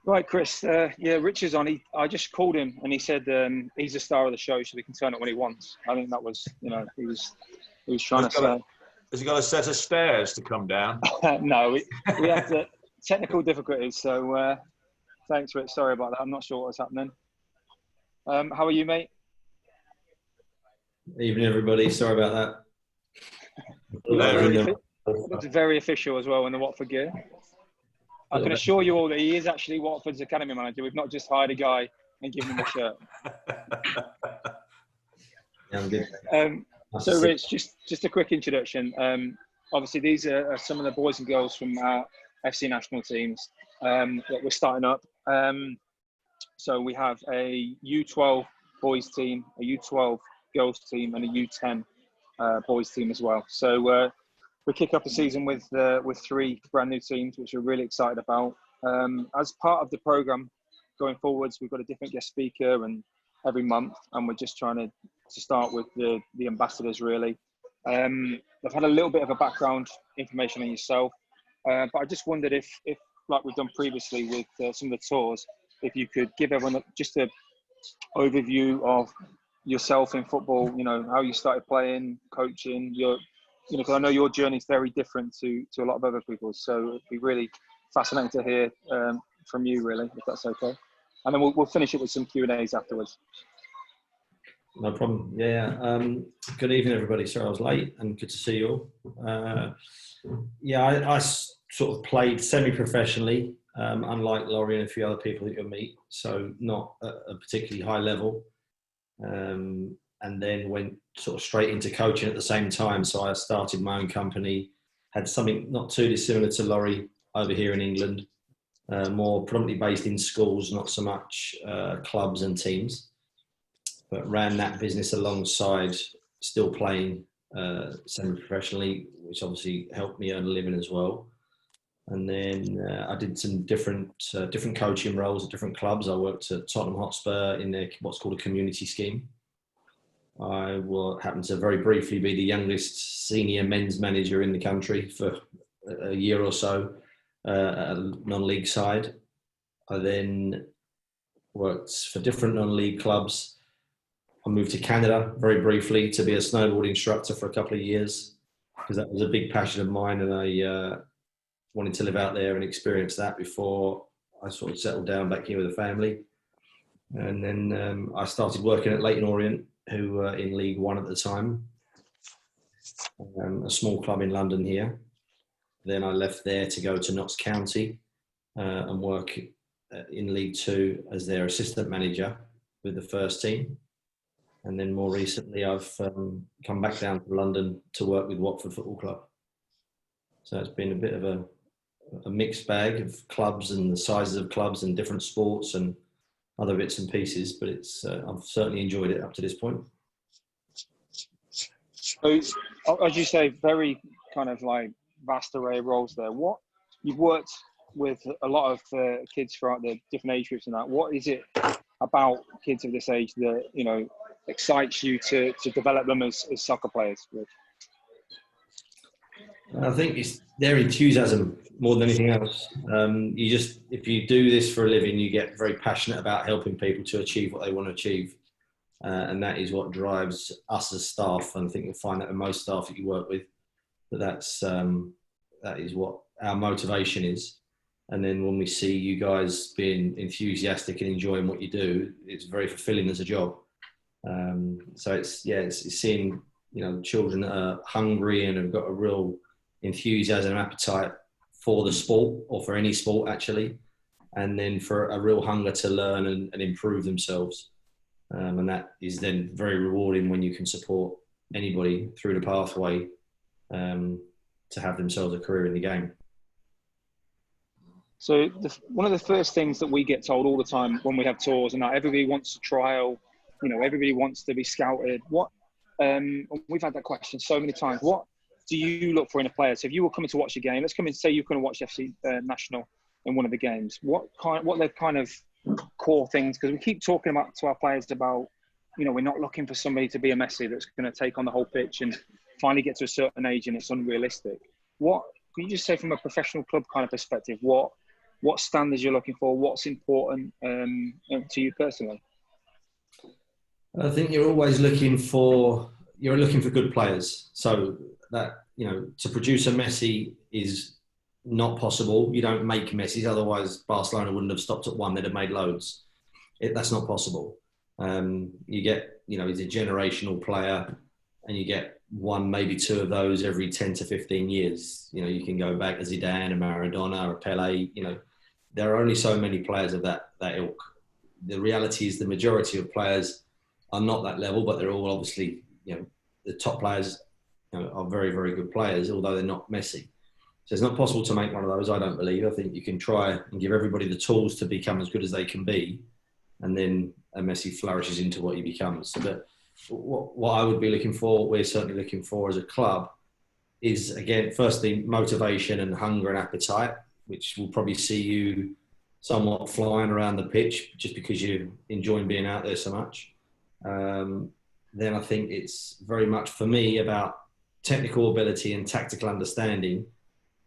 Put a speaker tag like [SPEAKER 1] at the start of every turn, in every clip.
[SPEAKER 1] Right, Chris. Yeah, Rich is on. I just called him and he said he's the star of the show, so he can turn it when he wants. I think that was, he was trying to say.
[SPEAKER 2] Has he got a set of stairs to come down?
[SPEAKER 1] No, we had technical difficulties. So thanks, Rich. Sorry about that. I'm not sure what was happening. How are you, mate?
[SPEAKER 3] Evening, everybody. Sorry about
[SPEAKER 1] that. Looks very official as well in the Watford gear. I can assure you all that he is actually Watford's academy manager. We've not just hired a guy and given him a shirt.
[SPEAKER 3] Yeah, I'm good.
[SPEAKER 1] So, Rich, just a quick introduction. Obviously, these are some of the boys and girls from our FC national teams that we're starting up. So we have a U12 boys team, a U12 girls team, and a U10 boys team as well. So we kick off the season with 3 brand new teams, which we're really excited about. As part of the program going forwards, we've got a different guest speaker and every month, and we're just trying to start with the ambassadors really. I've had a little bit of a background information on yourself, but I just wondered if like we've done previously with some of the tours, if you could give everyone just an overview of yourself in football, how you started playing, coaching, because I know your journey is very different to a lot of other people's. So it'd be really fascinating to hear from you, really, if that's okay. And then we'll finish it with some Q&As afterwards.
[SPEAKER 3] No problem. Yeah. Good evening, everybody. Sorry I was late, and good to see you all. I sort of played semi-professionally, unlike Laurie and a few other people that you'll meet. So not at a particularly high level. And then went sort of straight into coaching at the same time. So I started my own company, had something not too dissimilar to Laurie over here in England, more predominantly based in schools, not so much clubs and teams, but ran that business alongside still playing semi-professionally, which obviously helped me earn a living as well. And then I did some different coaching roles at different clubs. I worked at Tottenham Hotspur in their what's called a community scheme. I happened to very briefly be the youngest senior men's manager in the country for a year or so at a non-league side. I then worked for different non-league clubs. I moved to Canada very briefly to be a snowboard instructor for a couple of years because that was a big passion of mine, and I wanted to live out there and experience that before I sort of settled down back here with the family. And then I started working at Leyton Orient, who were in League One at the time, a small club in London here. Then I left there to go to Notts County and work in League Two as their assistant manager with the first team. And then more recently, I've come back down to London to work with Watford Football Club. So it's been a bit of a mixed bag of clubs and the sizes of clubs and different sports and other bits and pieces, but I've certainly enjoyed it up to this point.
[SPEAKER 1] So, as you say, very kind of like vast array of roles there. What you've worked with a lot of kids throughout the different age groups and that. What is it about kids of this age that excites you to develop them as soccer players?
[SPEAKER 3] I think it's their enthusiasm more than anything else. If you do this for a living, you get very passionate about helping people to achieve what they want to achieve. And that is what drives us as staff. And I think you'll find that in most staff that you work with, that is what our motivation is. And then when we see you guys being enthusiastic and enjoying what you do, it's very fulfilling as a job. So it's seeing, children that are hungry and have got a real enthusiasm and appetite for the sport, or for any sport actually, and then for a real hunger to learn and improve themselves. And that is then very rewarding when you can support anybody through the pathway to have themselves a career in the game.
[SPEAKER 1] So one of the first things that we get told all the time when we have tours, and everybody wants to trial, everybody wants to be scouted. We've had that question so many times. What do you look for in a player? So if you were coming to watch a game, let's come and say you're going to watch FC National in one of the games. What are the kind of core things? Because we keep talking to our players about, we're not looking for somebody to be a Messi that's going to take on the whole pitch and finally get to a certain age and it's unrealistic. What can you just say from a professional club kind of perspective? What what standards you're looking for, what's important to you personally?
[SPEAKER 3] I think you're always looking for good players. So that, to produce a Messi is not possible. You don't make Messis, otherwise Barcelona wouldn't have stopped at one. They'd have made loads. That's not possible. You get, he's a generational player, and you get one, maybe two of those every 10 to 15 years. You can go back to Zidane, and Maradona, or Pele. There are only so many players of that ilk. The reality is the majority of players are not that level, but they're all obviously, the top players are very, very good players, although they're not Messi. So it's not possible to make one of those, I don't believe. I think you can try and give everybody the tools to become as good as they can be, and then a Messi flourishes into what he becomes. So that what I would be looking for, what we're certainly looking for as a club, is, again, firstly, motivation and hunger and appetite, which will probably see you somewhat flying around the pitch just because you're enjoying being out there so much. Then I think it's very much, for me, about technical ability and tactical understanding,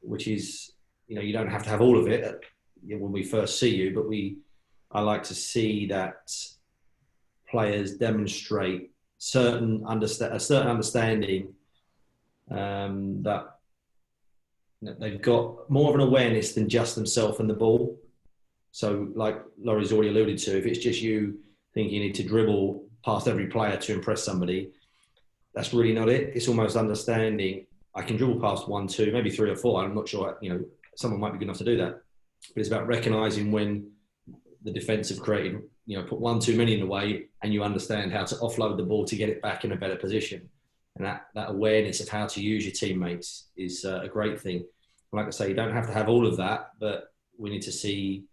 [SPEAKER 3] which is, you don't have to have all of it when we first see you, but I like to see that players demonstrate a certain understanding, that they've got more of an awareness than just themselves and the ball. So, like Laurie's already alluded to, if it's just you think you need to dribble past every player to impress somebody, that's really not it. It's almost understanding, I can dribble past 1, 2, maybe 3 or 4. I'm not sure, someone might be good enough to do that. But it's about recognising when the defence have created, put 1 too many in the way, and you understand how to offload the ball to get it back in a better position. And that awareness of how to use your teammates is a great thing. Like I say, you don't have to have all of that, but we need to see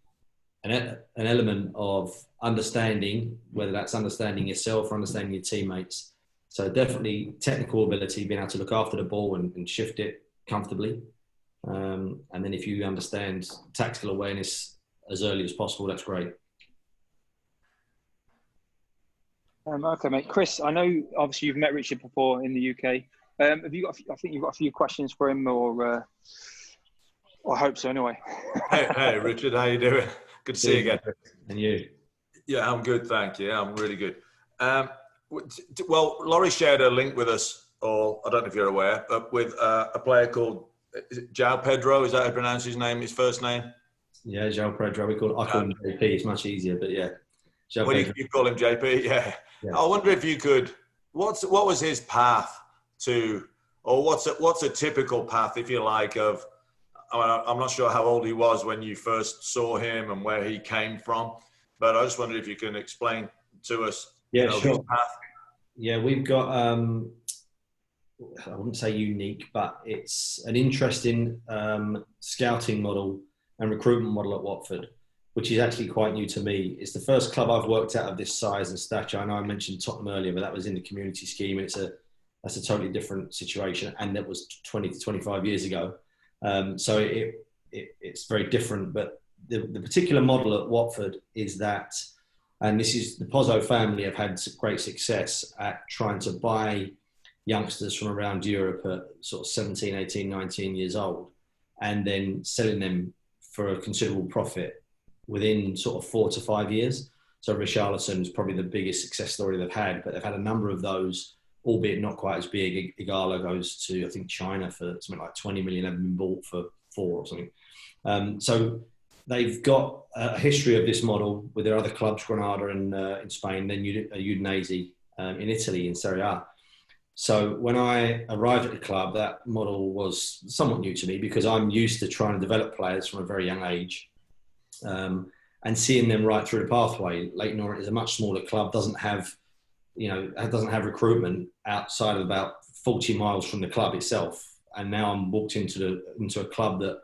[SPEAKER 3] an element of understanding, whether that's understanding yourself or understanding your teammates. So definitely technical ability, being able to look after the ball and shift it comfortably. And then if you understand tactical awareness as early as possible, that's great.
[SPEAKER 1] Okay, mate. Chris, I know obviously you've met Richard before in the UK. Have you got? I think you've got a few questions for him, or I hope so. Anyway.
[SPEAKER 2] Hey, Richard, how you doing? Good to see you again.
[SPEAKER 3] And you?
[SPEAKER 2] Yeah, I'm good, thank you. I'm really good. Well, Laurie shared a link with us, or I don't know if you're aware, but with a player called João Pedro. Is that how you pronounce his name? His first name?
[SPEAKER 3] Yeah, João Pedro. I call him JP. It's much easier, but yeah.
[SPEAKER 2] Well, you call him JP, yeah. I wonder if you could. What was his path to, or what's a typical path, if you like, of? I'm not sure how old he was when you first saw him and where he came from, but I just wonder if you can explain to us.
[SPEAKER 3] Yeah, sure.
[SPEAKER 2] His path.
[SPEAKER 3] Yeah, we've got. I wouldn't say unique, but it's an interesting scouting model and recruitment model at Watford, which is actually quite new to me. It's the first club I've worked at of this size and stature. I know I mentioned Tottenham earlier, but that was in the community scheme. And that's a totally different situation, and that was 20 to 25 years ago. So it's very different. But the particular model at Watford is that, and this is the Pozzo family have had great success at trying to buy youngsters from around Europe at sort of 17, 18, 19 years old, and then selling them for a considerable profit within sort of 4 to 5 years. So Richarlison is probably the biggest success story they've had, but they've had a number of those, albeit not quite as big. Igalo goes to, I think, China for something like 20 million, have been bought for 4 or something. So they've got a history of this model with their other clubs, Granada in Spain, then Udinese in Italy in Serie A. So when I arrived at the club, that model was somewhat new to me because I'm used to trying to develop players from a very young age. And seeing them right through the pathway. Leyton Orient is a much smaller club, doesn't have recruitment outside of about 40 miles from the club itself. And now I'm walked into a club that,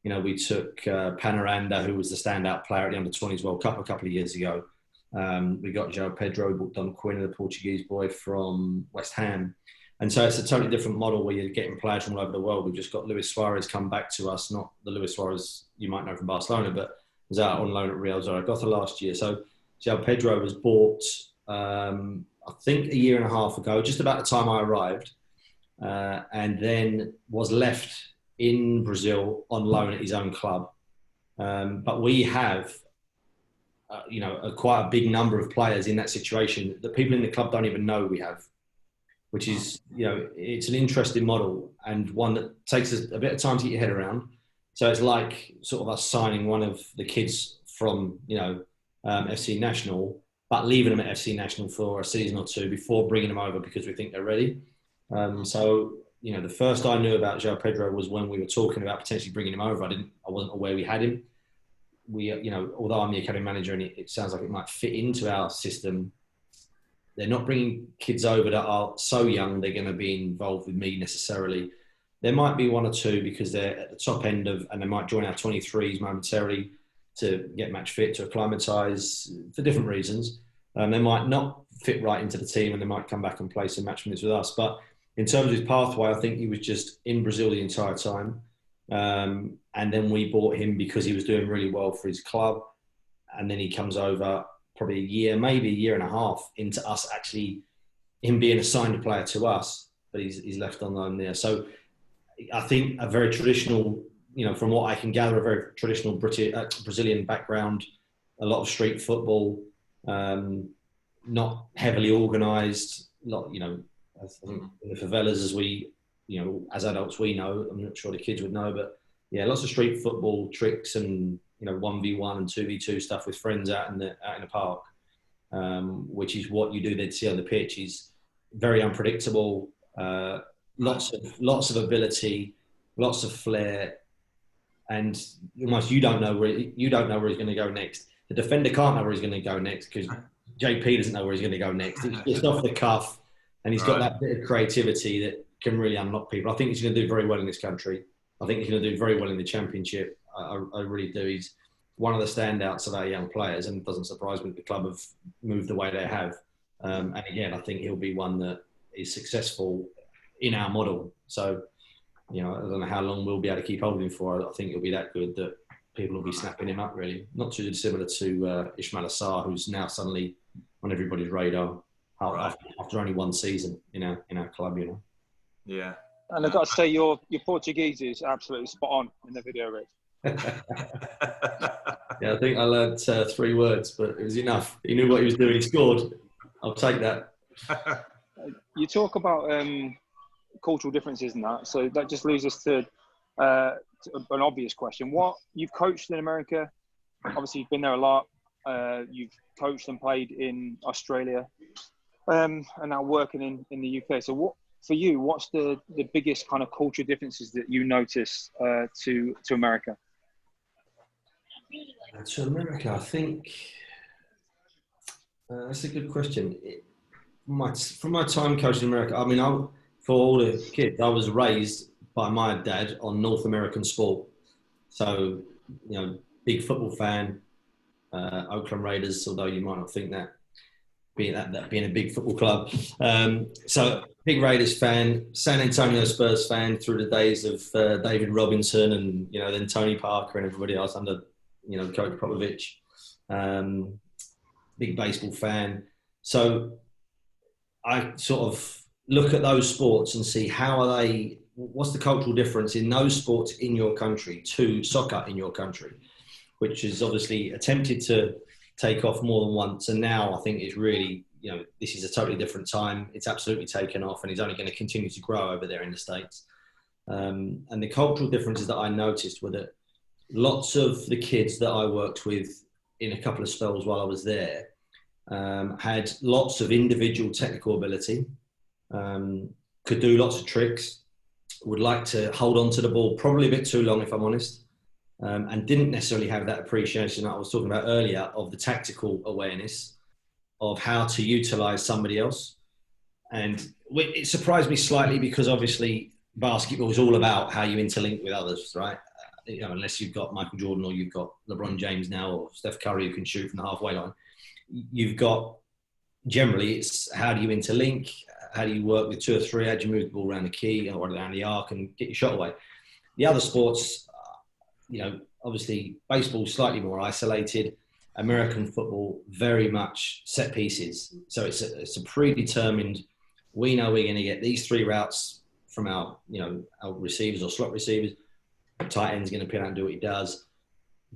[SPEAKER 3] we took Panoranda, who was the standout player at the Under-20s World Cup a couple of years ago. We got João Pedro, booked on Quinn, the Portuguese boy from West Ham. And so it's a totally different model where you're getting players from all over the world. We've just got Luis Suarez come back to us, not the Luis Suarez you might know from Barcelona, but was out on loan at Real Zaragoza last year. So João Pedro was bought, I think, a year and a half ago, just about the time I arrived, and then was left in Brazil on loan at his own club. But we have, quite a big number of players in that situation that people in the club don't even know we have, which is, it's an interesting model and one that takes us a bit of time to get your head around. So it's like sort of us signing one of the kids from, FC National, but leaving them at FC National for a season or two before bringing them over because we think they're ready. The first I knew about João Pedro was when we were talking about potentially bringing him over. I wasn't aware we had him. Although I'm the academy manager and it sounds like it might fit into our system, they're not bringing kids over that are so young they're going to be involved with me necessarily. There might be one or two because they're at the top end and they might join our 23s momentarily to get match fit, to acclimatise for different reasons. They might not fit right into the team and they might come back and play some match minutes with us. But in terms of his pathway, I think he was just in Brazil the entire time. And then we bought him because he was doing really well for his club. And then he comes over probably a year, maybe a year and a half into us actually, him being assigned a player to us, but he's left on loan there. So I think a very traditional, from what I can gather, a very traditional Brazilian background, a lot of street football, not heavily organised, I think in the favelas as we, as adults we know, I'm not sure the kids would know, but yeah, lots of street football tricks and, 1v1 and 2v2 stuff with friends out in the park, which is what you do then see on the pitch. He's very unpredictable, lots of ability, lots of flair, and almost you don't know where he's going to go next. The defender can't know where he's going to go next because JP doesn't know where he's going to go next. It's just off the cuff, and he's got that bit of creativity that can really unlock people. I think he's going to do very well in this country. I think he's going to do very well in the Championship. I really do. He's one of the standouts of our young players, and it doesn't surprise me that the club have moved the way they have. And again, I think he'll be one that is successful in our model. So, I don't know how long we'll be able to keep holding him for. I think he'll be that good that people will be snapping him up, really. Not too dissimilar to Ismail Assar, who's now suddenly on everybody's radar after only one season in our club,
[SPEAKER 2] Yeah.
[SPEAKER 1] And I've got to say, your Portuguese is absolutely spot on in the video, Rick.
[SPEAKER 3] Yeah, I think I learned 3 words, but it was enough. He knew what he was doing. He scored. I'll take that.
[SPEAKER 1] You talk about cultural differences and that, so that just leads us to an obvious question. What you've coached in America, obviously you've been there a lot. You've coached and played in Australia, and now working in the UK. So what for you? What's the biggest kind of cultural differences that you notice to America?
[SPEAKER 3] To America, I think that's a good question. From my time coaching in America, I mean, for all the kids, I was raised by my dad on North American sport. So, big football fan, Oakland Raiders, although you might not think that being a big football club. So, big Raiders fan, San Antonio Spurs fan through the days of David Robinson and, then Tony Parker and everybody else under, Coach Popovich. Big baseball fan. So, I sort of look at those sports and see what's the cultural difference in those sports in your country to soccer in your country, which is obviously attempted to take off more than once. And now I think it's really, this is a totally different time. It's absolutely taken off and it's only going to continue to grow over there in the States. And the cultural differences that I noticed were that lots of the kids that I worked with in a couple of spells while I was there had lots of individual technical ability, could do lots of tricks, would like to hold on to the ball probably a bit too long, if I'm honest, and didn't necessarily have that appreciation that I was talking about earlier of the tactical awareness of how to utilise somebody else. And it surprised me slightly because obviously basketball is all about how you interlink with others, right? Unless you've got Michael Jordan or you've got LeBron James now or Steph Curry who can shoot from the halfway line. You've got, generally, it's how do you interlink, how do you work with 2 or 3, how do you move the ball around the key or around the arc and get your shot away. The other sports, obviously baseball slightly more isolated, American football very much set pieces. So it's a predetermined, we know we're going to get these 3 routes from our receivers or slot receivers. Tight end's going to pin out and do what he does.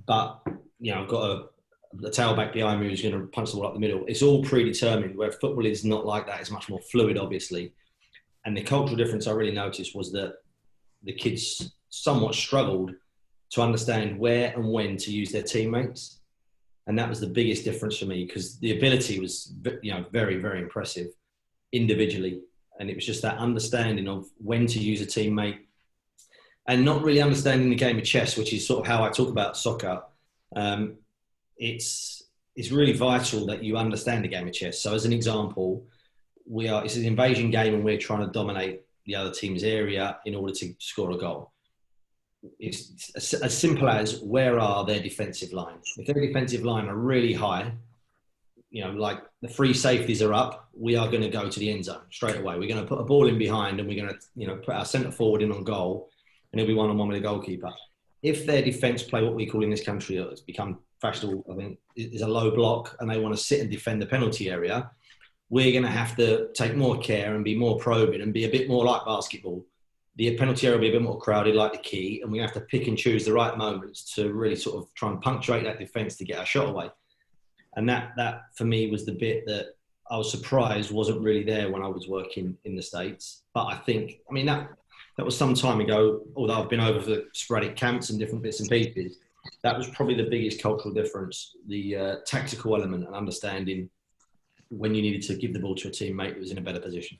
[SPEAKER 3] but I've got a tailback behind me who's going to punch the ball up the middle. It's all predetermined, where football is not like that. It's much more fluid, obviously. And the cultural difference I really noticed was that the kids somewhat struggled to understand where and when to use their teammates. And that was the biggest difference for me, because the ability was, very, very impressive individually. And it was just that understanding of when to use a teammate and not really understanding the game of chess, which is sort of how I talk about soccer. It's really vital that you understand the game of chess. So as an example, it's an invasion game and we're trying to dominate the other team's area in order to score a goal. It's as simple as, where are their defensive lines? If their defensive line are really high, like the three safeties are up, we are going to go to the end zone straight away. We're going to put a ball in behind and we're going to, put our centre forward in on goal, and it'll be one-on-one with the goalkeeper. If their defence play what we call in this country, it's become fashionable, I think, is a low block, and they want to sit and defend the penalty area, we're going to have to take more care and be more probing and be a bit more like basketball. The penalty area will be a bit more crowded, like the key, and we have to pick and choose the right moments to really sort of try and punctuate that defence to get our shot away. And that for me was the bit that I was surprised wasn't really there when I was working in the States. But I think, that was some time ago, although I've been over for sporadic camps and different bits and pieces. That was probably the biggest cultural difference, the tactical element and understanding when you needed to give the ball to a teammate who was in a better position.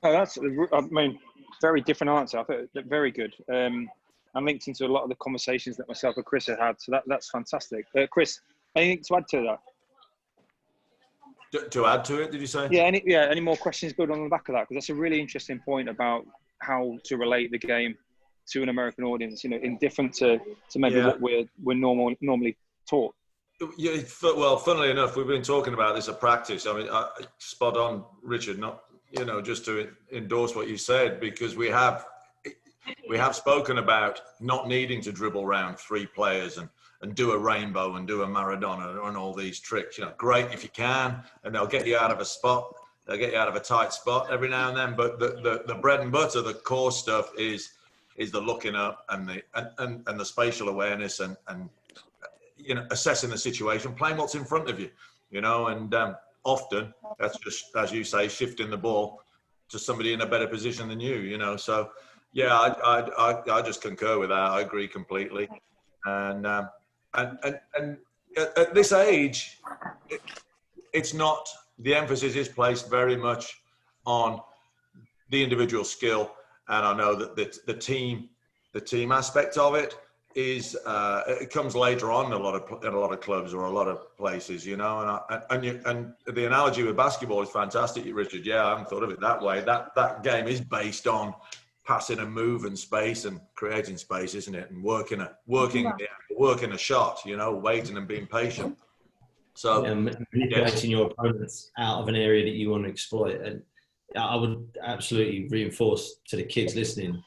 [SPEAKER 1] Oh, that's, very different answer. I thought very good. And linked into a lot of the conversations that myself and Chris have had. So that's fantastic. Chris, anything to add to that?
[SPEAKER 2] To add to it, did you say?
[SPEAKER 1] Yeah. Any more questions build on the back of that? Because that's a really interesting point about how to relate the game to an American audience. Indifferent to maybe what we're normally taught.
[SPEAKER 2] Yeah. Well, funnily enough, we've been talking about this at practice. Spot on, Richard. Not just to endorse what you said, because we have spoken about not needing to dribble around three players and do a rainbow and do a Maradona and all these tricks. Great if you can, and they'll get you out of a spot. They'll get you out of a tight spot every now and then. But the bread and butter, the core stuff is the looking up and the spatial awareness and assessing the situation, playing what's in front of you. And often that's just, as you say, shifting the ball to somebody in a better position than you. So. Yeah, I just concur with that. I agree completely, and at this age, it's not, the emphasis is placed very much on the individual skill, and I know that the team aspect of it is it comes later on in a lot of clubs or a lot of places, and the analogy with basketball is fantastic, Richard. Yeah, I haven't thought of it that way. That game is based on passing and move and space and creating space, isn't it? And working a shot, waiting and being patient. So
[SPEAKER 3] manipulating your opponents out of an area that you want to exploit. And I would absolutely reinforce to the kids listening,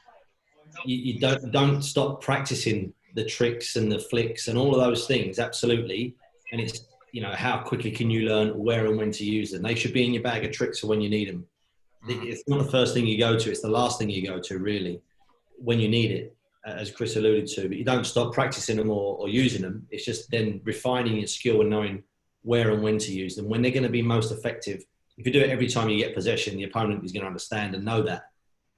[SPEAKER 3] you don't stop practicing the tricks and the flicks and all of those things. Absolutely. And it's, how quickly can you learn where and when to use them? They should be in your bag of tricks for when you need them. It's not the first thing you go to, it's the last thing you go to, really, when you need it, as Chris alluded to. But you don't stop practicing them or using them. It's just then refining your skill and knowing where and when to use them, when they're going to be most effective. If you do it every time you get possession, the opponent is going to understand and know that.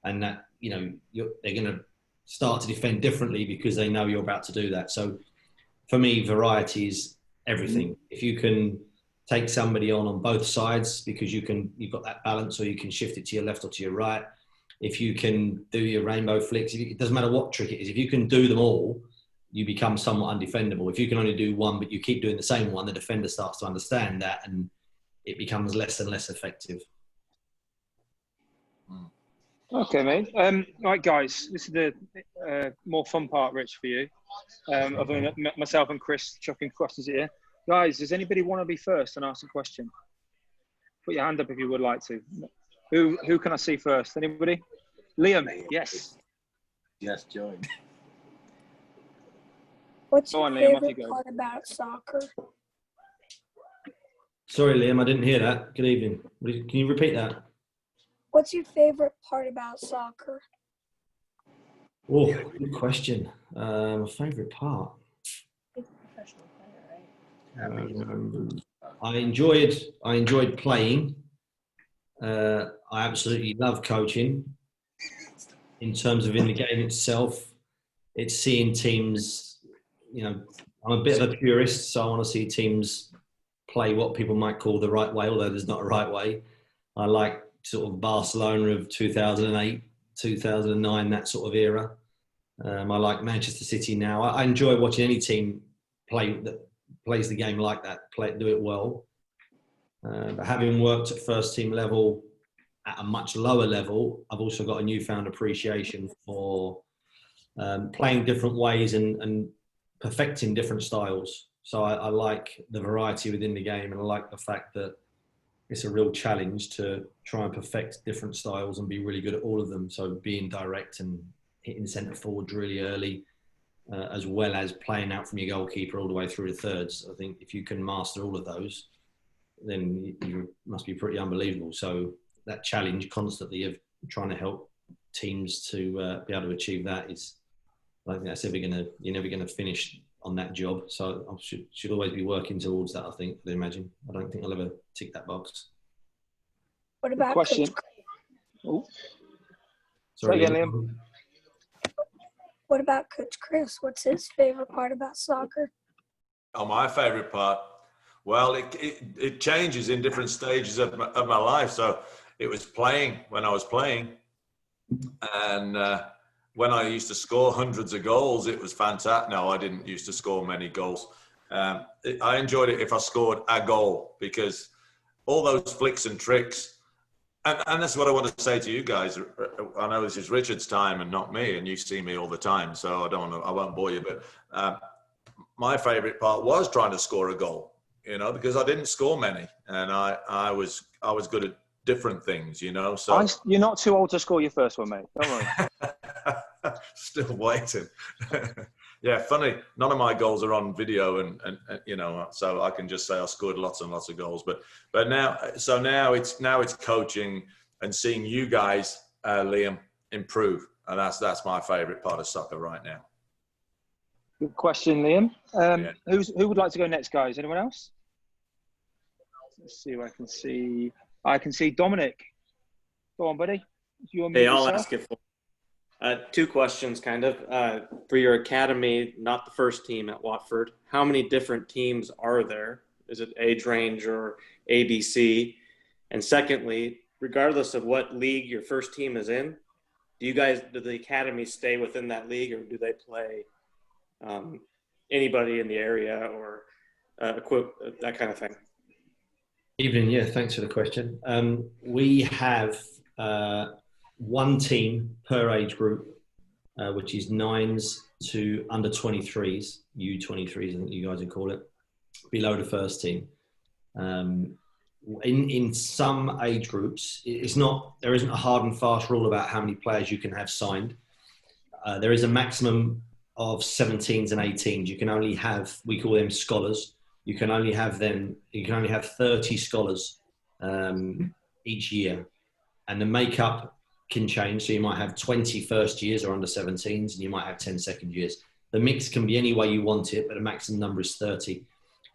[SPEAKER 3] And that, they're going to start to defend differently because they know you're about to do that. So for me, variety is everything. If you can take somebody on both sides, because you've got that balance, or you can shift it to your left or to your right. If you can do your rainbow flicks, it doesn't matter what trick it is. If you can do them all, you become somewhat undefendable. If you can only do one, but you keep doing the same one, the defender starts to understand that, and it becomes less and less effective.
[SPEAKER 1] Okay, mate. Right, guys, this is the more fun part, Rich, for you. Other than myself and Chris chucking questions here. Guys, does anybody want to be first and ask a question? Put your hand up if you would like to. Who can I see first? Anybody? Liam, yes.
[SPEAKER 4] Yes, join.
[SPEAKER 5] What's your favorite part about soccer?
[SPEAKER 3] Sorry, Liam, I didn't hear that. Good evening. Can you repeat that?
[SPEAKER 5] What's your favorite part about soccer?
[SPEAKER 3] Oh, good question. My favourite part.
[SPEAKER 5] He's a professional player, right?
[SPEAKER 3] I enjoyed playing. I absolutely love coaching. In terms of in the game itself, it's seeing teams. I'm a bit of a purist, so I want to see teams play what people might call the right way, although there's not a right way. I like sort of Barcelona of 2008, 2009, that sort of era. I like Manchester City now. I enjoy watching any team play that plays the game like that, do it well. But having worked at first team level at a much lower level, I've also got a newfound appreciation for playing different ways and perfecting different styles. So I like the variety within the game, and I like the fact that it's a real challenge to try and perfect different styles and be really good at all of them. So being direct and hitting centre forward really early, as well as playing out from your goalkeeper all the way through the thirds. I think if you can master all of those, then you must be pretty unbelievable. So that challenge constantly of trying to help teams to be able to achieve that is, I don't think that's you're never gonna finish on that job. So I should always be working towards that, I think, I'd imagine. I don't think I'll ever tick that box.
[SPEAKER 5] What about
[SPEAKER 1] question?
[SPEAKER 5] Coach?
[SPEAKER 3] Sorry,
[SPEAKER 1] again, Liam.
[SPEAKER 5] What about Coach Chris? What's his favorite part about soccer?
[SPEAKER 2] Oh, my favourite part? Well, it changes in different stages of my life. So it was playing when I was playing. And when I used to score hundreds of goals, it was fantastic. No, I didn't used to score many goals. I enjoyed it if I scored a goal, because all those flicks and tricks, and that's what I want to say to you guys. I know this is Richard's time and not me, and you see me all the time, so I won't bore you. But my favourite part was trying to score a goal, because I didn't score many, and I was good at different things, So
[SPEAKER 1] you're not too old to score your first one, mate. Don't worry.
[SPEAKER 2] Still waiting. Yeah, funny. None of my goals are on video, and so I can just say I scored lots and lots of goals. But now it's coaching and seeing you guys, Liam, improve, and that's my favourite part of soccer right now.
[SPEAKER 1] Good question, Liam. Who would like to go next, guys? Anyone else? Let's see who I can see. I can see Dominic. Go on, buddy.
[SPEAKER 4] Hey, I'll ask it for. Two questions, kind of. For your academy, not the first team at Watford, how many different teams are there? Is it age range or ABC? And secondly, regardless of what league your first team is in, do the academy stay within that league, or do they play anybody in the area or that kind of thing?
[SPEAKER 3] Evening, yeah, thanks for the question. We have one team per age group, which is 9s to under 23s, U23s, I think you guys would call it, below the first team. In some age groups, there isn't a hard and fast rule about how many players you can have signed. There is a maximum of 17s and 18s. You can only have, we call them scholars. You can only have 30 scholars each year. And the makeup can change. So you might have 20 first years or under 17s, and you might have 10 second years. The mix can be any way you want it, but the maximum number is 30.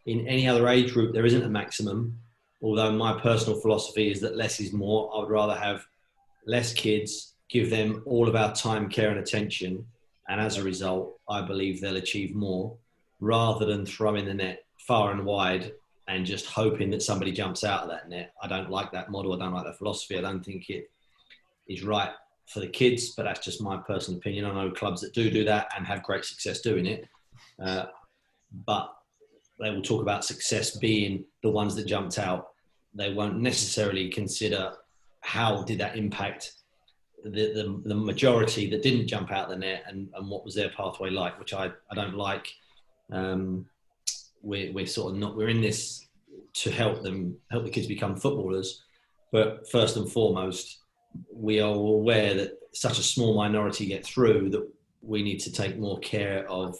[SPEAKER 3] In any other age group, there isn't a maximum, although my personal philosophy is that less is more. I would rather have less kids, give them all of our time, care, and attention. And as a result, I believe they'll achieve more, rather than throwing the net far and wide and just hoping that somebody jumps out of that net. I don't like that model. I don't like that philosophy. I don't think it is right for the kids, but that's just my personal opinion. I know clubs that do that and have great success doing it. But they will talk about success being the ones that jumped out. They won't necessarily consider how did that impact the majority that didn't jump out the net, and what was their pathway like, which I don't like. We're in this to help the kids become footballers, but first and foremost, we are aware that such a small minority get through that we need to take more care of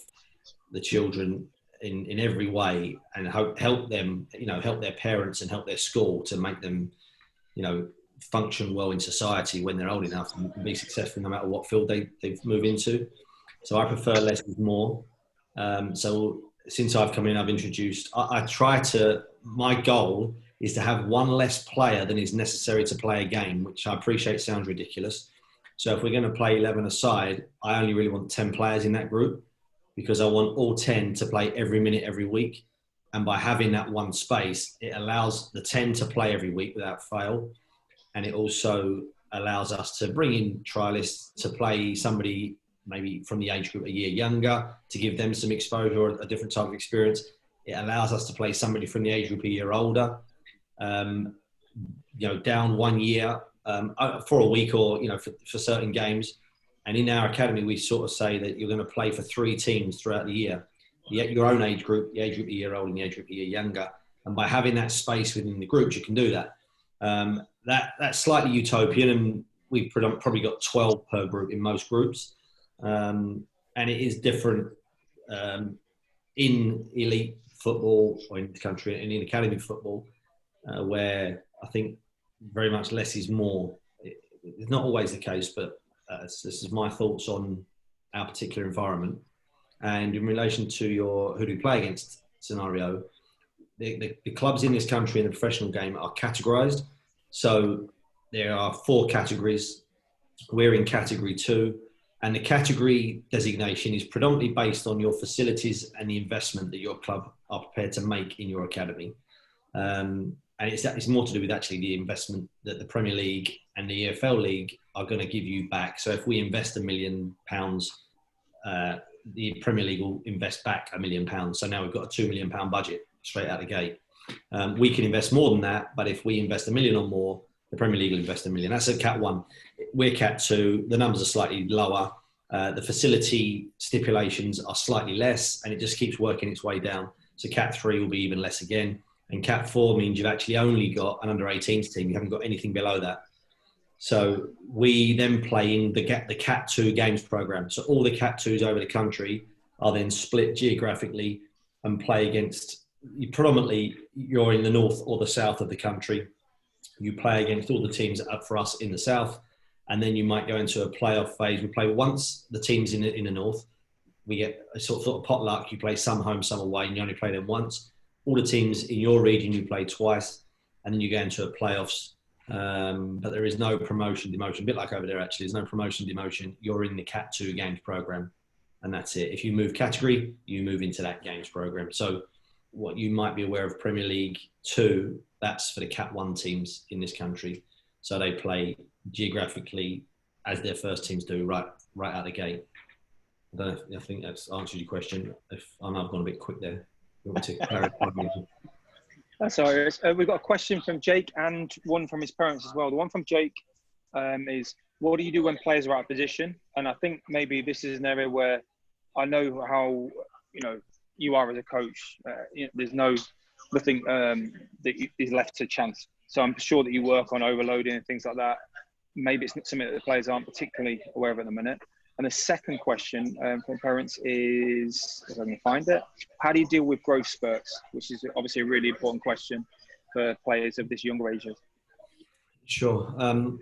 [SPEAKER 3] the children in every way, and help them, help their parents and help their school to make them, function well in society when they're old enough and be successful no matter what field they move into. So I prefer less is more. So since I've come in, I've introduced, my goal is to have one less player than is necessary to play a game, which I appreciate sounds ridiculous. So if we're going to play 11 aside, I only really want 10 players in that group because I want all 10 to play every minute, every week. And by having that one space, it allows the 10 to play every week without fail. And it also allows us to bring in trialists to play somebody maybe from the age group a year younger, to give them some exposure or a different type of experience. It allows us to play somebody from the age group a year older, down 1 year for a week or, for certain games. And in our academy, we sort of say that you're going to play for 3 teams throughout the year. Your own age group, the age group a year old and the age group a year younger. And by having that space within the groups, you can do that. That's slightly utopian, and we've probably got 12 per group in most groups. And it is different in elite football or in the country and in academy football, where I think very much less is more. It's not always the case, but this is my thoughts on our particular environment. And in relation to your who do we play against scenario, the clubs in this country in the professional game are categorised. So there are 4 categories. We're in category 2. And the category designation is predominantly based on your facilities and the investment that your club are prepared to make in your academy. And it's more to do with actually the investment that the Premier League and the EFL League are going to give you back. So if we invest £1 million, the Premier League will invest back £1 million. So now we've got a £2 million budget straight out the gate. We can invest more than that, but if we invest $1 million or more, the Premier League will invest $1 million. That's at Cat 1. We're Cat 2. The numbers are slightly lower. The facility stipulations are slightly less, and it just keeps working its way down. So Cat 3 will be even less again. And Cat 4 means you've actually only got an under-18s team. You haven't got anything below that. So we then play in the Cat 2 games program. So all the Cat 2s over the country are then split geographically and play against, predominantly you're in the north or the south of the country. You play against all the teams up for us in the south, and then you might go into a playoff phase. We play once the teams in the north. We get a sort of potluck. You play some home, some away, and you only play them once. All the teams in your region you play twice, and then you go into a playoffs. But there is no promotion, demotion. A bit like over there, actually. There's no promotion, demotion. You're in the Cat 2 games program, and that's it. If you move category, you move into that games program. So what you might be aware of Premier League 2, that's for the Cat 1 teams in this country. So they play geographically as their first teams do right out the gate. I think that's answered your question. I know I've gone a bit quick there. You want me to clarify?
[SPEAKER 1] That's all right. We've got a question from Jake and one from his parents as well. The one from Jake is, what do you do when players are out of position? And I think maybe this is an area where I know how, you are as a coach. There's nothing that is left to chance. So I'm sure that you work on overloading and things like that. Maybe it's not something that the players aren't particularly aware of at the minute. And the second question from parents is, if I can find it, how do you deal with growth spurts? Which is obviously a really important question for players of this younger age.
[SPEAKER 3] Sure.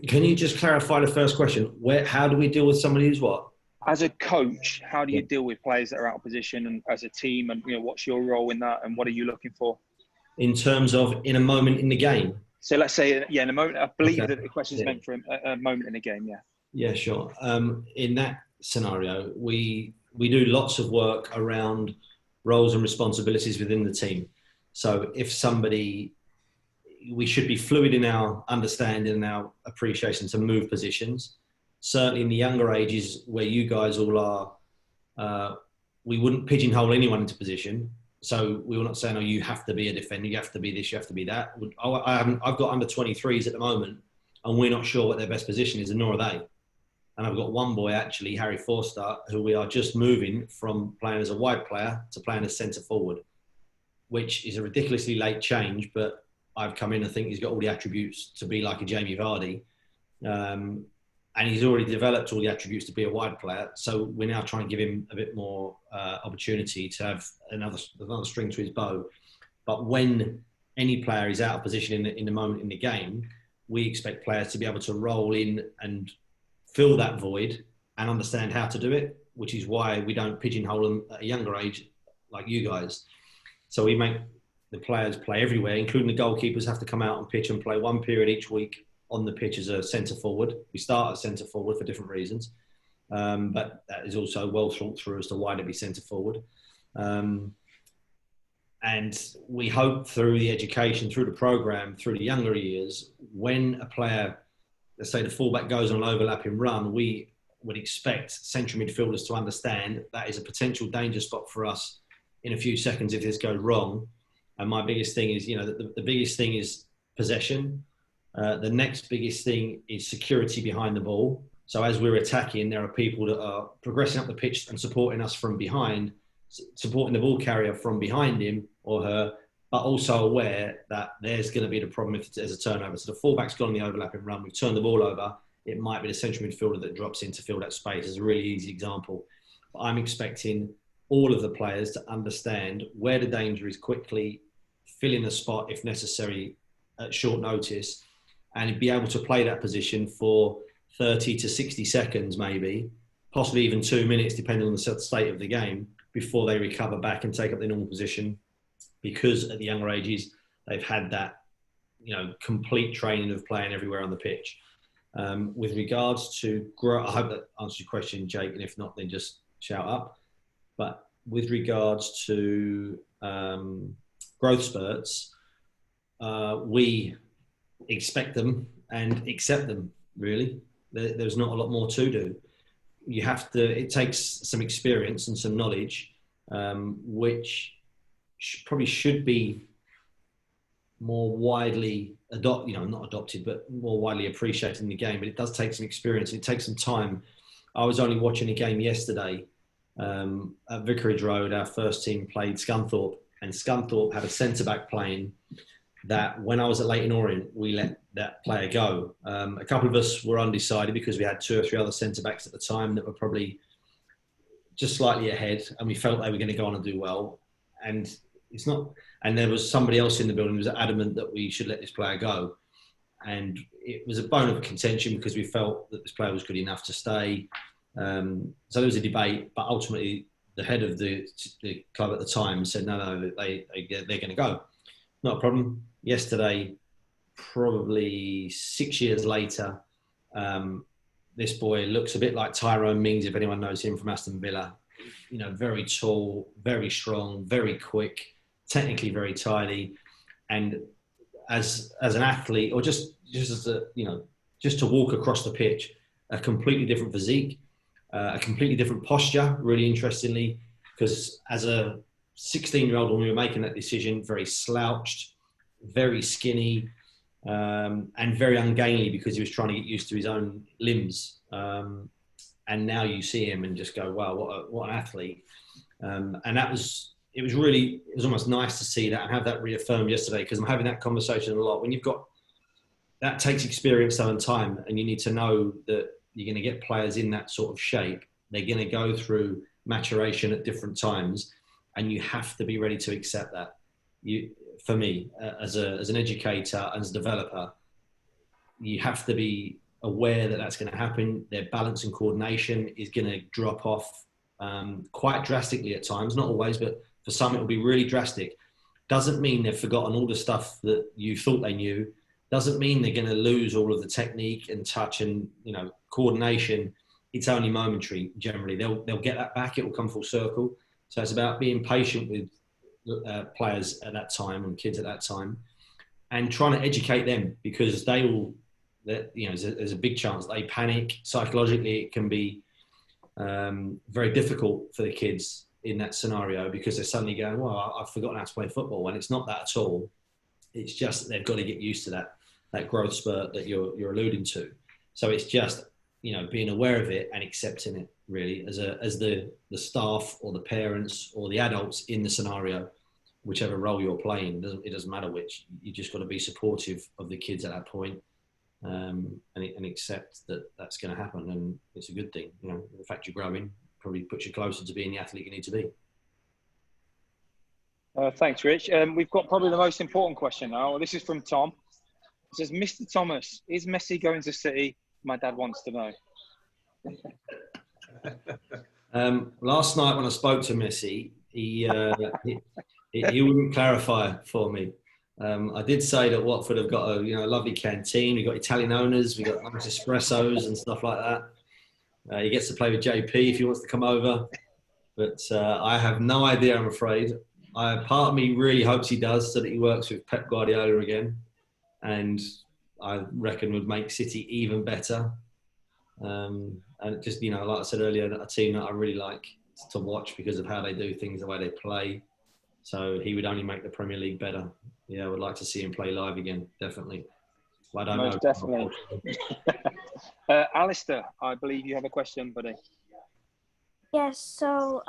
[SPEAKER 3] Can you just clarify the first question? How do we deal with somebody who's what?
[SPEAKER 1] As a coach, how do you deal with players that are out of position, and as a team, and what's your role in that, and what are you looking for?
[SPEAKER 3] In terms of in a moment in the game?
[SPEAKER 1] So let's say, in a moment, I believe that the question is meant for a moment in the game, yeah. Yeah,
[SPEAKER 3] sure. In that scenario, we do lots of work around roles and responsibilities within the team. So if we should be fluid in our understanding and our appreciation to move positions. Certainly in the younger ages where you guys all are, we wouldn't pigeonhole anyone into position. So we were not saying, you have to be a defender, you have to be this, you have to be that. I've got under 23s at the moment, and we're not sure what their best position is, and nor are they. And I've got one boy, actually, Harry Forster, who we are just moving from playing as a wide player to playing as centre forward, which is a ridiculously late change, but I've come in and think he's got all the attributes to be like a Jamie Vardy. And he's already developed all the attributes to be a wide player. So we're now trying to give him a bit more opportunity to have another string to his bow. But when any player is out of position in the moment in the game, we expect players to be able to roll in and fill that void and understand how to do it, which is why we don't pigeonhole them at a younger age like you guys. So we make the players play everywhere, including the goalkeepers have to come out and pitch and play one period each week on the pitch as a centre forward. We start as centre forward for different reasons, but that is also well thought through as to why to be centre forward. And we hope through the education, through the programme, through the younger years, when a player, let's say the fullback goes on an overlapping run, we would expect central midfielders to understand that is a potential danger spot for us in a few seconds if this goes wrong. And my biggest thing is, the biggest thing is possession. The next biggest thing is security behind the ball. So as we're attacking, there are people that are progressing up the pitch and supporting us from behind, supporting the ball carrier from behind him or her, but also aware that there's going to be the problem if there's a turnover. So the fullback's gone on the overlapping run, we've turned the ball over, it might be the central midfielder that drops in to fill that space. It's a really easy example. But I'm expecting all of the players to understand where the danger is quickly, fill in the spot if necessary at short notice, and be able to play that position for 30 to 60 seconds maybe, possibly even 2 minutes depending on the state of the game, before they recover back and take up their normal position, because at the younger ages they've had that complete training of playing everywhere on the pitch. With regards to I hope that answers your question, Jake, and if not then just shout up. But with regards to growth spurts, we expect them and accept them, really. There's not a lot more to do. It takes some experience and some knowledge, which probably should be more widely not adopted, but more widely appreciated in the game. But it does take some experience. It takes some time. I was only watching a game yesterday at Vicarage Road. Our first team played Scunthorpe, and Scunthorpe had a centre-back playing that when I was at Leyton Orient, we let that player go. A couple of us were undecided because we had 2 or 3 other centre-backs at the time that were probably just slightly ahead, and we felt they were going to go on and do well. And it's not. And there was somebody else in the building who was adamant that we should let this player go. And it was a bone of contention because we felt that this player was good enough to stay. So there was a debate, but ultimately the head of the club at the time said, no, they're going to go. Not a problem. Yesterday, probably 6 years later, this boy looks a bit like Tyrone Mings, if anyone knows him from Aston Villa. Very tall, very strong, very quick, technically very tidy. And as an athlete, or just as just to walk across the pitch, a completely different physique, a completely different posture, really interestingly, because as a 16-year-old when we were making that decision, very slouched, very skinny, and very ungainly because he was trying to get used to his own limbs. And now you see him and just go, wow, what an athlete. And it was almost nice to see that and have that reaffirmed yesterday, because I'm having that conversation a lot. When you've got, that takes experience and time, and you need to know that you're going to get players in that sort of shape. They're going to go through maturation at different times, and you have to be ready to accept that. For me, as an educator, as a developer, you have to be aware that that's going to happen. Their balance and coordination is going to drop off quite drastically at times, not always, but for some it will be really drastic. Doesn't mean they've forgotten all the stuff that you thought they knew. Doesn't mean they're going to lose all of the technique and touch and coordination. It's only momentary. Generally, they'll get that back. It will come full circle. So it's about being patient with players at that time and kids at that time, and trying to educate them, because they will. There's a big chance they panic psychologically. It can be very difficult for the kids in that scenario, because they're suddenly going, well, I've forgotten how to play football. And it's not that at all. It's just that they've got to get used to that growth spurt that you're alluding to. So it's just, being aware of it and accepting it, really, as the staff or the parents or the adults in the scenario, whichever role you're playing. It doesn't matter which. You just got to be supportive of the kids at that point. And accept that that's going to happen, and it's a good thing. The fact you're growing probably puts you closer to being the athlete you need to be.
[SPEAKER 1] Thanks, Rich. We've got probably the most important question now. This is from Tom. says, Mr. Thomas, is Messi going to City? My dad wants to know.
[SPEAKER 3] Last night when I spoke to Messi, he wouldn't clarify for me. I did say that Watford have got a lovely canteen. We've got Italian owners. We've got nice espressos and stuff like that. He gets to play with JP if he wants to come over. But I have no idea, I'm afraid. Part of me really hopes he does, so that he works with Pep Guardiola again. And I reckon would make City even better. And just, like I said earlier, a team that I really like to watch because of how they do things, the way they play. So he would only make the Premier League better. Yeah, I would like to see him play live again, definitely. Well, I don't
[SPEAKER 1] Most
[SPEAKER 3] know.
[SPEAKER 1] definitely. Alistair, I believe you have a question, buddy.
[SPEAKER 5] Yes, so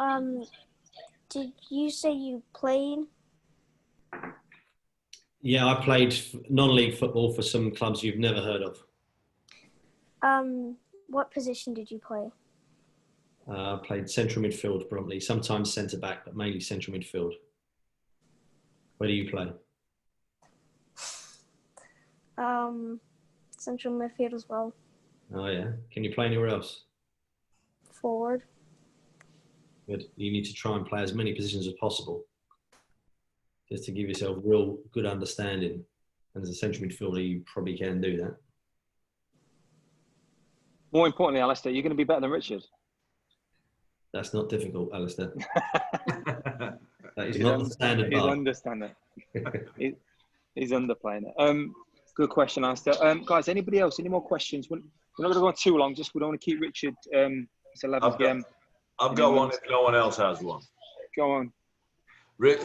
[SPEAKER 5] did you say you played?
[SPEAKER 3] Yeah, I played non-league football for some clubs you've never heard of.
[SPEAKER 5] What position did you play?
[SPEAKER 3] I played central midfield predominantly, sometimes centre-back, but mainly central midfield. Where do you play?
[SPEAKER 5] Central midfield as well.
[SPEAKER 3] Oh, yeah. Can you play anywhere else?
[SPEAKER 5] Forward.
[SPEAKER 3] Good. You need to try and play as many positions as possible, just to give yourself real good understanding. And as a central midfielder, you probably can do that.
[SPEAKER 1] More importantly, Alistair, you're going to be better than Richard.
[SPEAKER 3] That's not difficult, Alistair. That is not the standard bar.
[SPEAKER 1] He's understanding. He's underplaying it. Good question, Alistair. Guys, anybody else? Any more questions? We're not going to go on too long. Just we don't want to keep Richard. It's 11 p.m.
[SPEAKER 2] I've got one if no one else has one.
[SPEAKER 1] Go on.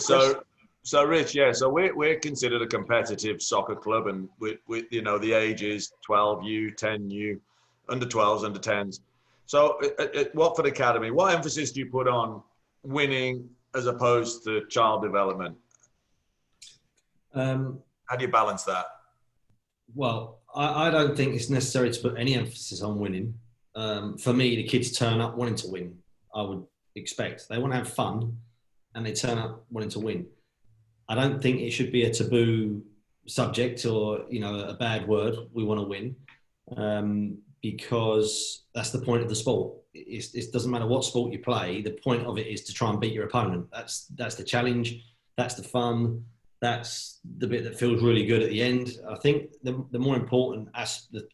[SPEAKER 2] So Rich, yeah. So we're considered a competitive soccer club, and with the ages 12U, 10U, under 12s, under 10s. So at Watford Academy, what emphasis do you put on winning as opposed to child development? How do you balance that?
[SPEAKER 3] Well, I don't think it's necessary to put any emphasis on winning. For me, the kids turn up wanting to win. I would expect they want to have fun, and they turn up wanting to win. I don't think it should be a taboo subject or a bad word. We want to win, because that's the point of the sport. It doesn't matter what sport you play. The point of it is to try and beat your opponent. That's the challenge. That's the fun. That's the bit that feels really good at the end. I think the more important the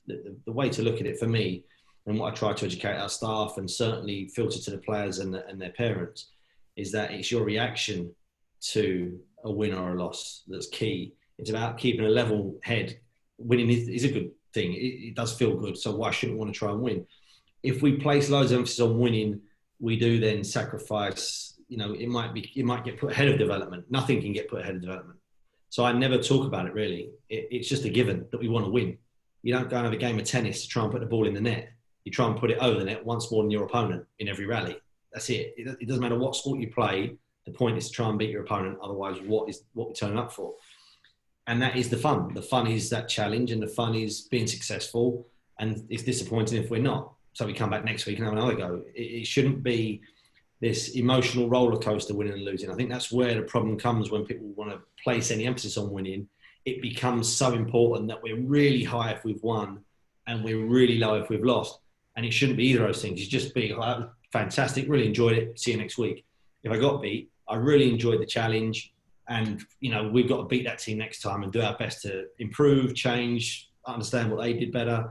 [SPEAKER 3] way to look at it for me, and what I try to educate our staff and certainly filter to the players and their parents, is that it's your reaction to a win or a loss that's key. It's about keeping a level head. Winning is a good thing. It does feel good. So why shouldn't we want to try and win? If we place loads of emphasis on winning, we do then sacrifice. It might get put ahead of development. Nothing can get put ahead of development. So I never talk about it really. It's just a given that we want to win. You don't go and have a game of tennis to try and put the ball in the net. You try and put it over the net once more than your opponent in every rally. That's it. It doesn't matter what sport you play. The point is to try and beat your opponent. Otherwise, what we're turning up for? And that is the fun. The fun is that challenge, and the fun is being successful. And it's disappointing if we're not. So we come back next week and have another go. It shouldn't be this emotional roller coaster, winning and losing. I think that's where the problem comes when people want to place any emphasis on winning. It becomes so important that we're really high if we've won and we're really low if we've lost. And it shouldn't be either of those things. It's just be fantastic, really enjoyed it, see you next week. If I got beat, I really enjoyed the challenge, and we've got to beat that team next time and do our best to improve, change, understand what they did better.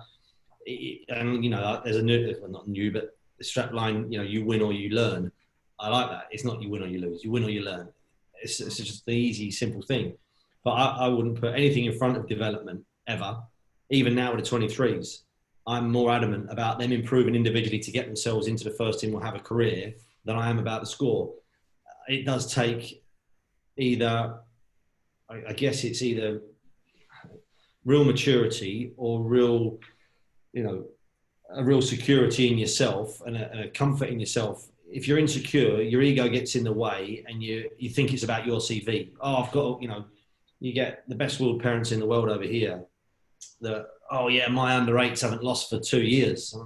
[SPEAKER 3] And there's a new, well, not new, but the strap line, you win or you learn. I like that. It's not you win or you lose. You win or you learn. It's just the easy, simple thing. But I wouldn't put anything in front of development ever. Even now with the 23s, I'm more adamant about them improving individually to get themselves into the first team or have a career than I am about the score. It does take I guess it's either real maturity or real, a real security in yourself and a comfort in yourself. If you're insecure, your ego gets in the way and you think it's about your CV. Oh, I've got, you get the best willed parents in the world over here that, oh yeah, my under 8s haven't lost for 2 years.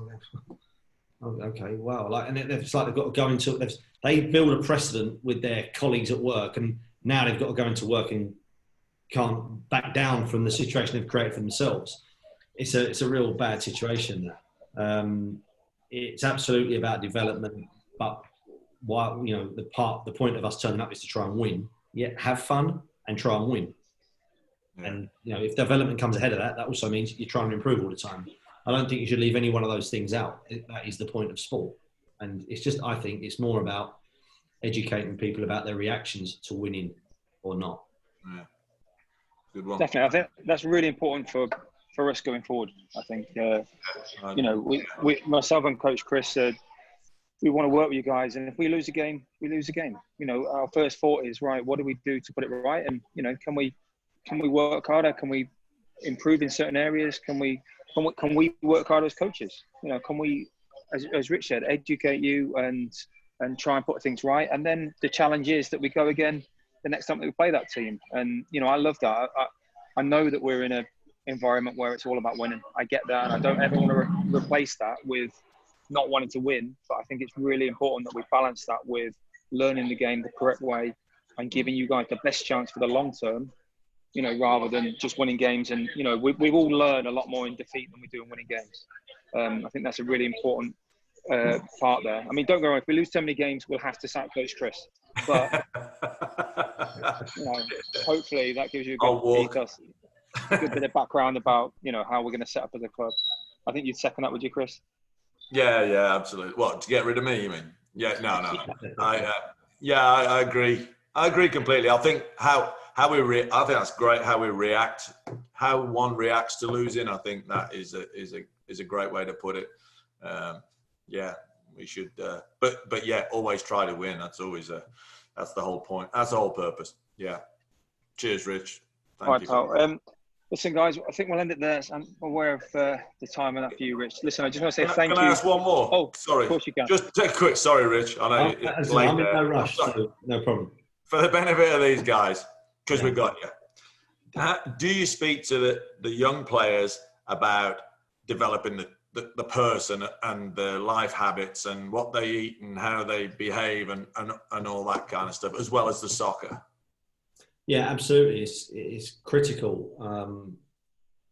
[SPEAKER 3] Oh, okay, wow. And it's like they've got to go into, they build a precedent with their colleagues at work, and now they've got to go into work and can't back down from the situation they've created for themselves. It's a real bad situation. It's absolutely about development, but the point of us turning up is to try and win. Yeah, have fun and try and win. Yeah. And if development comes ahead of that, that also means you're trying to improve all the time. I don't think you should leave any one of those things out. That is the point of sport. And it's just, I think it's more about educating people about their reactions to winning or not.
[SPEAKER 2] Yeah. Good one.
[SPEAKER 1] Definitely. I think that's really important for us going forward. I think, we myself and Coach Chris said, we want to work with you guys. And if we lose a game, we lose a game. Our first thought is, right, what do we do to put it right? And, can we work harder? Can we improve in certain areas? Can we work harder as coaches? Can we, as Rich said, educate you and try and put things right? And then the challenge is that we go again the next time that we play that team. And, I love that. I know that we're in an environment where it's all about winning. I get that. And I don't ever want to replace that with not wanting to win. But I think it's really important that we balance that with learning the game the correct way and giving you guys the best chance for the long term, rather than just winning games. And, we've all learned a lot more in defeat than we do in winning games. I think that's a really important part there. I mean, don't go wrong. If we lose 10 many games, we'll have to sack Coach Chris. But, hopefully that gives you a good bit of background about, how we're going to set up as a club. I think you'd second that, would you, Chris?
[SPEAKER 2] Yeah, absolutely. What, to get rid of me, you mean? Yeah, no. I agree. I agree completely. I think I think that's great how we react, how one reacts to losing. I think that is a great way to put it. We should, but yeah, always try to win. That's always that's the whole point. That's the whole purpose. Yeah. Cheers, Rich. Thank you.
[SPEAKER 1] Pal. Listen, guys, I think we'll end it there. I'm aware of the time and that for you, Rich. Listen, I just want to say thank you.
[SPEAKER 2] Can I ask one more?
[SPEAKER 1] Oh,
[SPEAKER 2] sorry.
[SPEAKER 1] Of course you can.
[SPEAKER 2] Just take a quick. Sorry, Rich. I know it's late.
[SPEAKER 3] I'm in no rush, so no problem.
[SPEAKER 2] For the benefit of these guys, because we've got you. Do you speak to the young players about developing the person and their life habits and what they eat and how they behave and all that kind of stuff, as well as the soccer?
[SPEAKER 3] Yeah, absolutely. It's critical.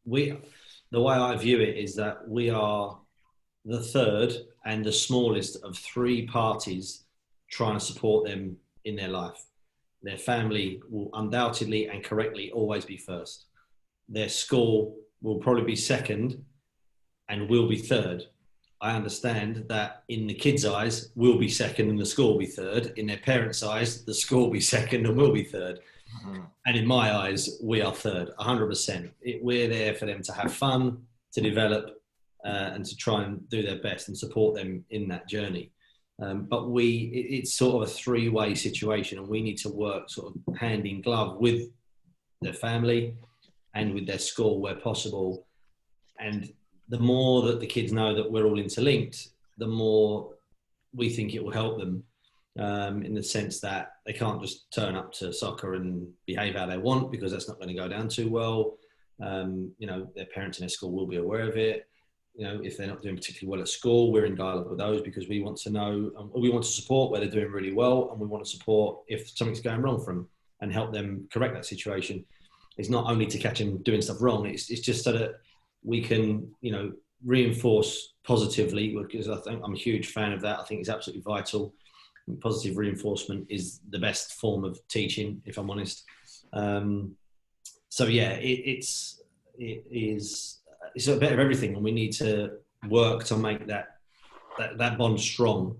[SPEAKER 3] The way I view it is that we are the third and the smallest of three parties trying to support them in their life. Their family will undoubtedly and correctly always be first. Their school will probably be second and will be third. I understand that in the kids' eyes, we'll be second and the school will be third. In their parents' eyes, the school will be second and we'll be third. Mm-hmm. And in my eyes, we are third, 100%. We're there for them to have fun, to develop, and to try and do their best and support them in that journey. But it's sort of a three-way situation, and we need to work sort of hand in glove with their family and with their school where possible. And the more that the kids know that we're all interlinked, the more we think it will help them, in the sense that they can't just turn up to soccer and behave how they want, because that's not going to go down too well. Their parents in their school will be aware of it. If they're not doing particularly well at school, we're in dialogue with those, because we want to know, we want to support where they're doing really well, and we want to support if something's going wrong for them and help them correct that situation. It's not only to catch them doing stuff wrong, it's just so that we can, reinforce positively, because I think I'm a huge fan of that. I think it's absolutely vital. Positive reinforcement is the best form of teaching, if I'm honest. It's a bit of everything, and we need to work to make that bond strong.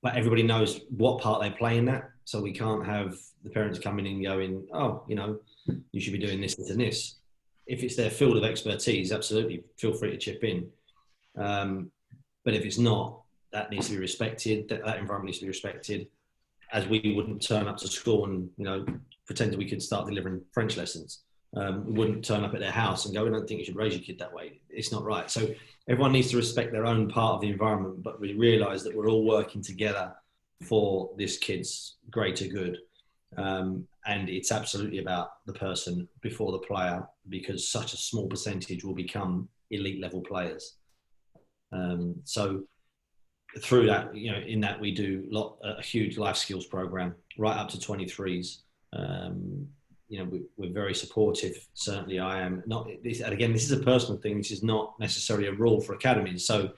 [SPEAKER 3] But everybody knows what part they play in that, so we can't have the parents coming in and going, "Oh, you should be doing this, this, and this." If it's their field of expertise, absolutely feel free to chip in. But if it's not, that needs to be respected. That environment needs to be respected, as we wouldn't turn up to school and pretend that we could start delivering French lessons. We wouldn't turn up at their house and go, "We don't think you should raise your kid that way." It's not right. So everyone needs to respect their own part of the environment, but we realise that we're all working together for this kid's greater good. And it's absolutely about the person before the player, because such a small percentage will become elite level players. So through that, in that we do a huge life skills program right up to 23s. we're very supportive. Certainly, I am. Not this, and again, this is a personal thing. This is not necessarily a rule for academies. So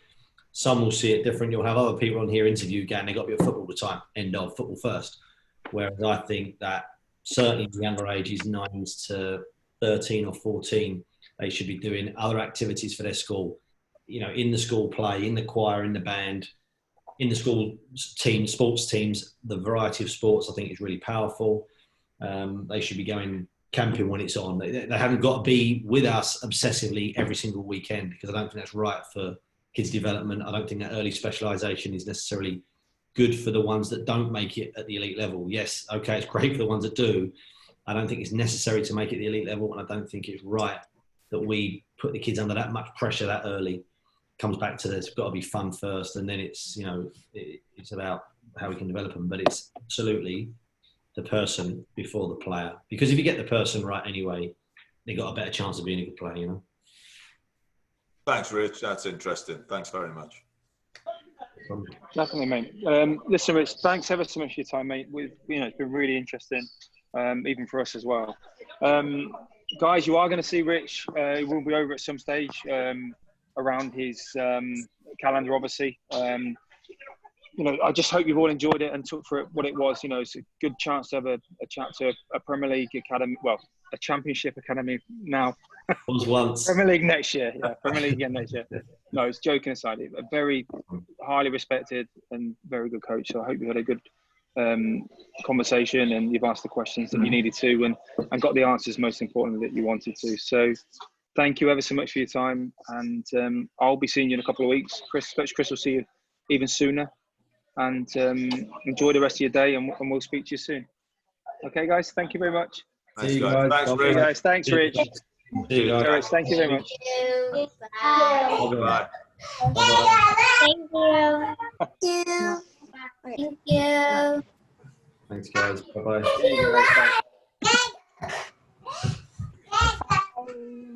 [SPEAKER 3] some will see it different. You'll have other people on here interview going, they've got to be at football all the time. End of, football first. Whereas I think that certainly in the younger ages, 9 to 13 or 14, they should be doing other activities for their school. In the school play, in the choir, in the band, in the school team, sports teams. The variety of sports, I think, is really powerful. They should be going camping when it's on. They haven't got to be with us obsessively every single weekend, because I don't think that's right for kids' development. I don't think that early specialisation is necessarily good for the ones that don't make it at the elite level. Yes, okay, it's great for the ones that do. I don't think it's necessary to make it the elite level, and I don't think it's right that we put the kids under that much pressure that early. Comes back to this, it's got to be fun first, and then it's it's about how we can develop them. But it's absolutely the person before the player, because if you get the person right anyway, they got a better chance of being a good player.
[SPEAKER 2] Thanks, Rich. That's interesting. Thanks very much.
[SPEAKER 1] Definitely, mate. Listen, Rich, thanks ever so much for your time, mate. It's been really interesting, even for us as well. Guys, you are going to see Rich. He will be over at some stage. Around his calendar, obviously. I just hope you've all enjoyed it and took for it what it was. It's a good chance to have a chat to a Premier League academy, well, a Championship academy now.
[SPEAKER 3] Was once.
[SPEAKER 1] Premier League next year, yeah. Premier League again next year. No, it's joking aside. A very highly respected and very good coach. So I hope you had a good conversation, and you've asked the questions that you needed to, and got the answers, most importantly, that you wanted to. So thank you ever so much for your time, and I'll be seeing you in a couple of weeks. Coach Chris will see you even sooner, and enjoy the rest of your day, and we'll speak to you soon. Okay, guys, thank you very much.
[SPEAKER 2] Thanks, guys. Thanks, Rich.
[SPEAKER 1] Guys, thanks, Rich.
[SPEAKER 3] See you guys.
[SPEAKER 1] Rich, thank you very much.
[SPEAKER 2] Bye.
[SPEAKER 5] Thank you. Thank you.
[SPEAKER 3] Thanks, guys. Bye-bye.
[SPEAKER 1] See you guys. Bye.